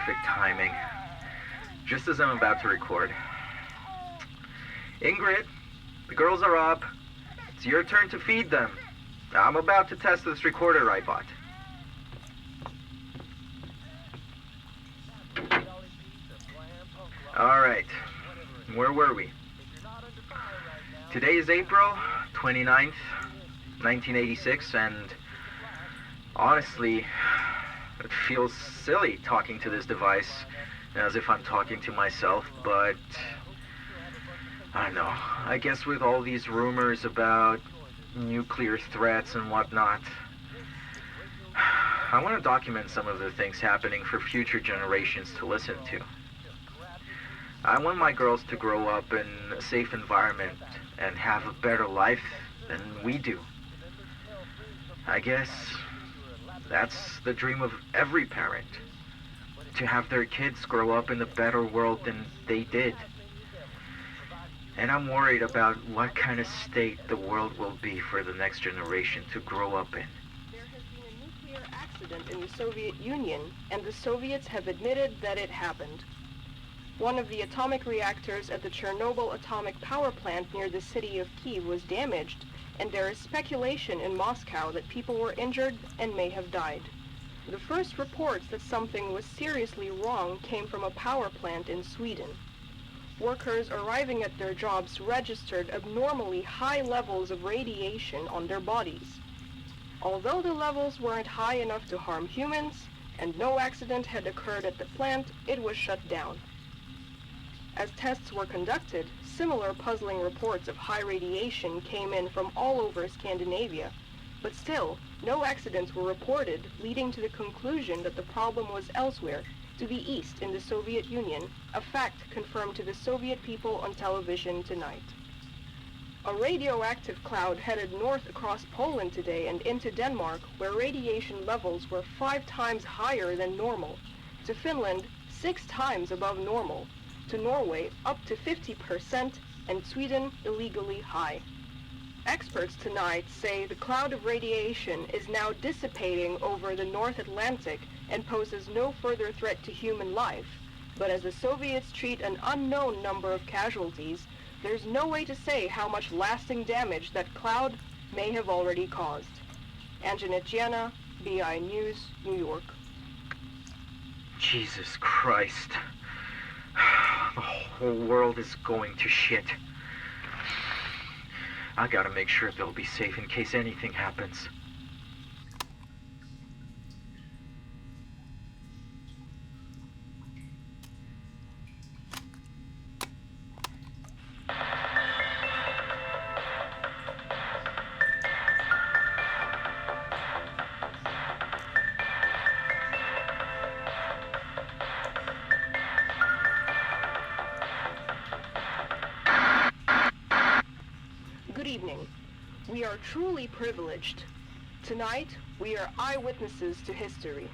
perfect timing. Just as I'm about to record. Ingrid, the girls are up. It's your turn to feed them. I'm about to test this recorder I bought. Alright, where were we? Today is April 29th, 1986, and honestly, it feels silly talking to this device as if I'm talking to myself, but I don't know. I guess with all these rumors about nuclear threats and whatnot, I want to document some of the things happening for future generations to listen to. I want my girls to grow up in a safe environment and have a better life than we do. I guess that's the dream of every parent, to have their kids grow up in a better world than they did. And I'm worried about what kind of state the world will be for the next generation to grow up in. There has been a nuclear accident in the Soviet Union, and the Soviets have admitted that it happened. One of the atomic reactors at the Chernobyl atomic power plant near the city of Kyiv was damaged, and there is speculation in Moscow that people were injured and may have died. The first reports that something was seriously wrong came from a power plant in Sweden. Workers arriving at their jobs registered abnormally high levels of radiation on their bodies. Although the levels weren't high enough to harm humans, and no accident had occurred at the plant, it was shut down. As tests were conducted, similar puzzling reports of high radiation came in from all over Scandinavia, but still, no accidents were reported, leading to the conclusion that the problem was elsewhere, to the east in the Soviet Union, a fact confirmed to the Soviet people on television tonight. A radioactive cloud headed north across Poland today and into Denmark, where radiation levels were 5 times higher than normal, to Finland 6 times above normal, to Norway up to 50%, and Sweden illegally high. Experts tonight say the cloud of radiation is now dissipating over the North Atlantic and poses no further threat to human life, but as the Soviets treat an unknown number of casualties, there's no way to say how much lasting damage that cloud may have already caused. Anjanetiana, BI News, New York. Jesus Christ. The whole world is going to shit. I gotta make sure they'll be safe in case anything happens. Good evening. We are truly privileged. Tonight, we are eyewitnesses to history.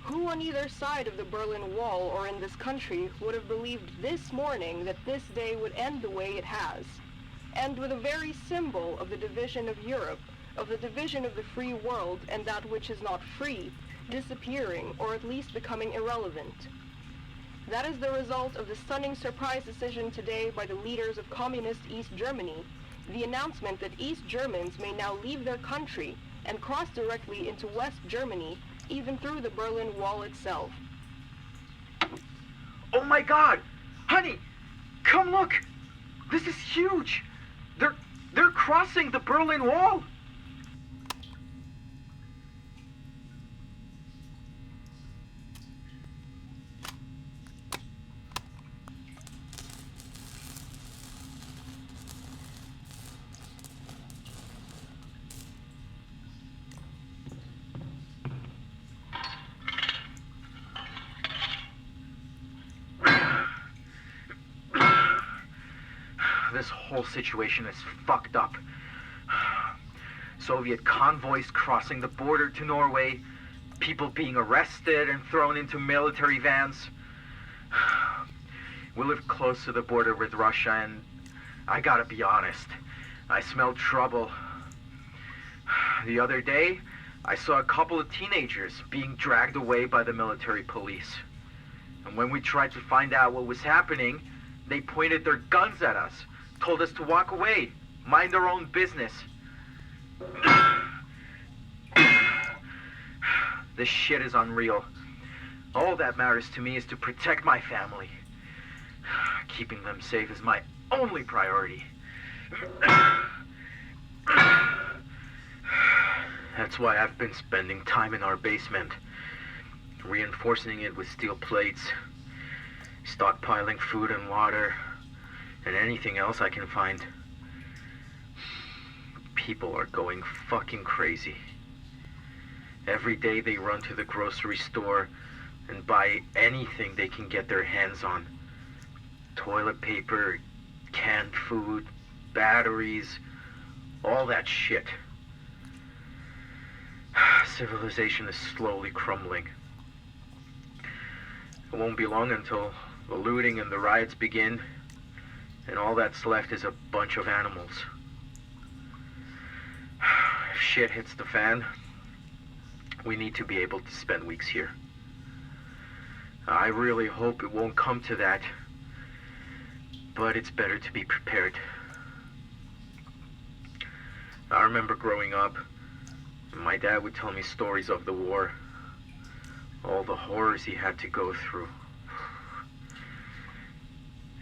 Who on either side of the Berlin Wall or in this country would have believed this morning that this day would end the way it has? End with a very symbol of the division of Europe, of the division of the free world and that which is not free, disappearing or at least becoming irrelevant. That is the result of the stunning surprise decision today by the leaders of communist East Germany, the announcement that East Germans may now leave their country and cross directly into West Germany, even through the Berlin Wall itself. Oh my God! Honey! Come look! This is huge! They're crossing the Berlin Wall! This whole situation is fucked up. Soviet convoys crossing the border to Norway, people being arrested and thrown into military vans. We live close to the border with Russia, and I gotta be honest, I smell trouble. The other day, I saw a couple of teenagers being dragged away by the military police. And when we tried to find out what was happening, they pointed their guns at us, told us to walk away, mind our own business. This shit is unreal. All that matters to me is to protect my family. Keeping them safe is my only priority. That's why I've been spending time in our basement, reinforcing it with steel plates, stockpiling food and water, and anything else I can find. People are going fucking crazy. Every day they run to the grocery store and buy anything they can get their hands on. Toilet paper, canned food, batteries, all that shit. Civilization is slowly crumbling. It won't be long until the looting and the riots begin, and all that's left is a bunch of animals. If shit hits the fan, we need to be able to spend weeks here. I really hope it won't come to that, but it's better to be prepared. I remember growing up, my dad would tell me stories of the war, all the horrors he had to go through.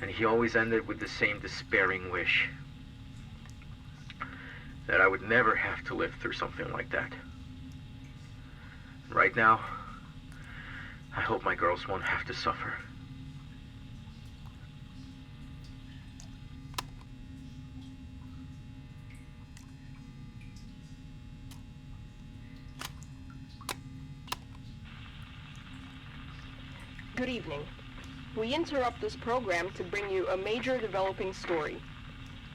And he always ended with the same despairing wish, that I would never have to live through something like that. Right now, I hope my girls won't have to suffer. Good evening. We interrupt this program to bring you a major developing story.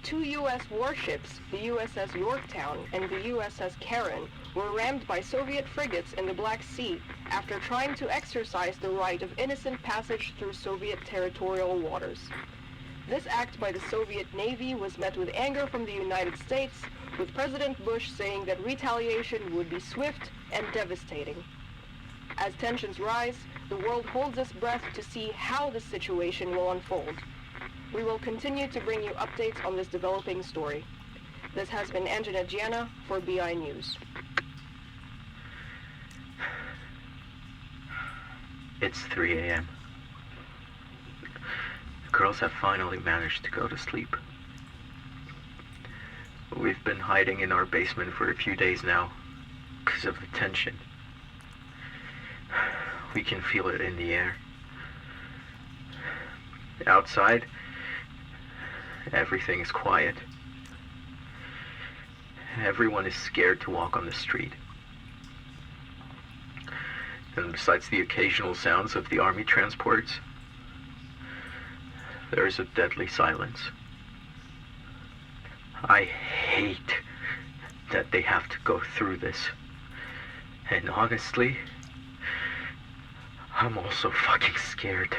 2 U.S. warships, the USS Yorktown and the USS Karen, were rammed by Soviet frigates in the Black Sea after trying to exercise the right of innocent passage through Soviet territorial waters. This act by the Soviet Navy was met with anger from the United States, with President Bush saying that retaliation would be swift and devastating. As tensions rise, the world holds its breath to see how the situation will unfold. We will continue to bring you updates on this developing story. This has been Angela Gianna for BI News. It's 3 a.m. The girls have finally managed to go to sleep. We've been hiding in our basement for a few days now because of the tension. We can feel it in the air. Outside, everything is quiet. Everyone is scared to walk on the street. And besides the occasional sounds of the army transports, there is a deadly silence. I hate that they have to go through this. And honestly, I'm also fucking scared.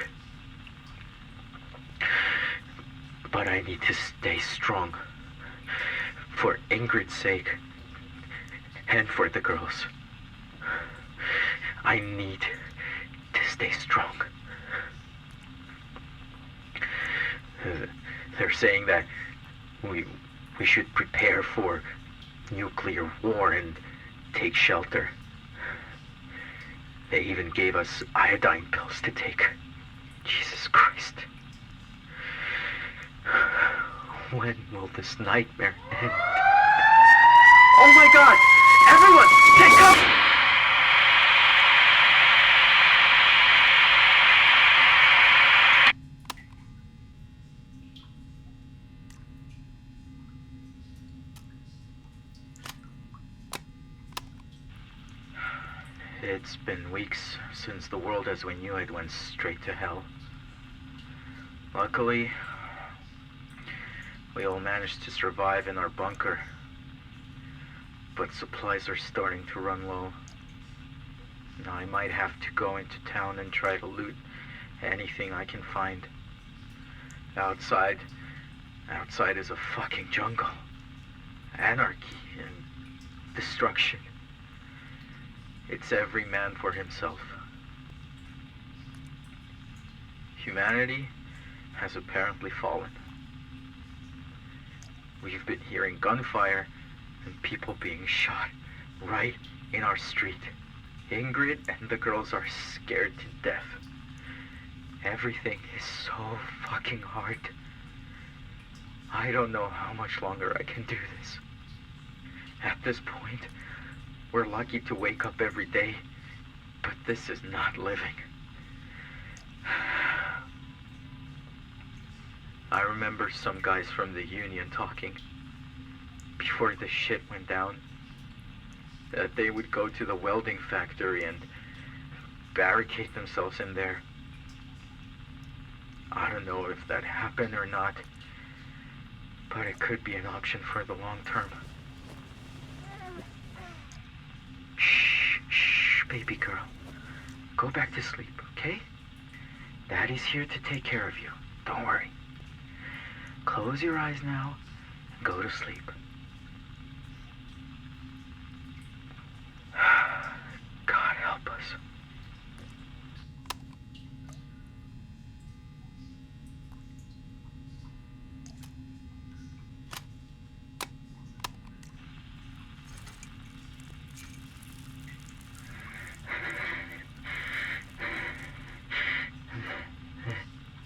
But I need to stay strong. For Ingrid's sake. And for the girls. I need to stay strong. They're saying that we should prepare for nuclear war and take shelter. They even gave us iodine pills to take. Jesus Christ. When will this nightmare end? Oh my God! Everyone, take cover! It's been weeks since the world as we knew it went straight to hell. Luckily, we all managed to survive in our bunker, but supplies are starting to run low. Now I might have to go into town and try to loot anything I can find. Outside is a fucking jungle. Anarchy and destruction. It's every man for himself. Humanity has apparently fallen. We've been hearing gunfire and people being shot right in our street. Ingrid and the girls are scared to death. Everything is so fucking hard. I don't know how much longer I can do this. At this point, we're lucky to wake up every day, but this is not living. I remember some guys from the union talking before the shit went down that they would go to the welding factory and barricade themselves in there. I don't know if that happened or not, but it could be an option for the long term. Shh, shh, baby girl. Go back to sleep, okay? Daddy's here to take care of you. Don't worry. Close your eyes now and go to sleep. God help us.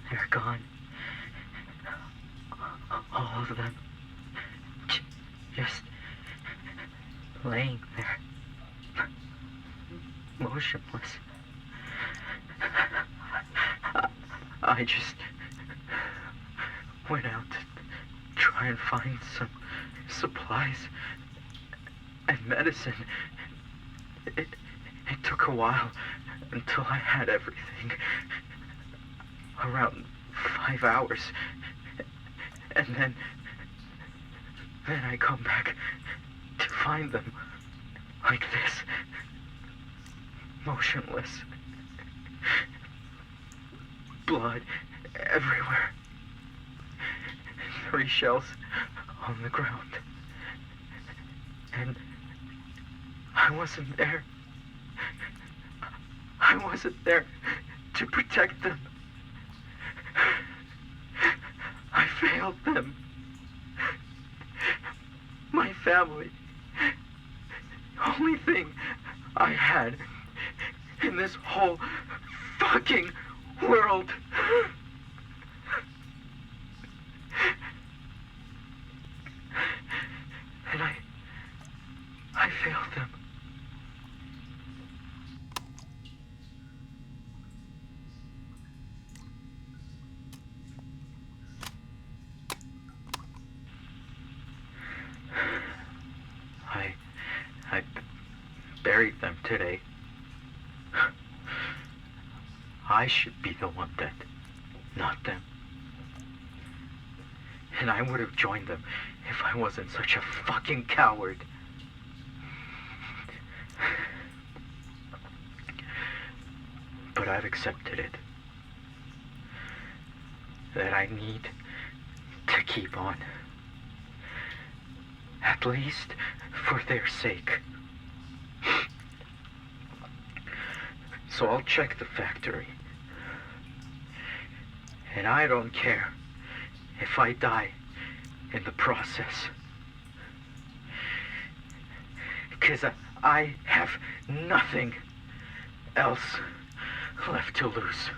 They're gone. All of them. Just laying there. Motionless. I just went out to try and find some supplies and medicine. It took a while until I had everything. Around 5 hours. And then I come back to find them like this. Motionless. Blood everywhere. 3 shells on the ground. And I wasn't there. I wasn't there to protect them. I failed them. My family. The only thing I had in this whole fucking world. And I failed them. I buried them today. I should be the one dead, not them. And I would have joined them if I wasn't such a fucking coward. But I've accepted it. That I need to keep on. At least for their sake. So I'll check the factory. And I don't care if I die in the process. Because I have nothing else left to lose.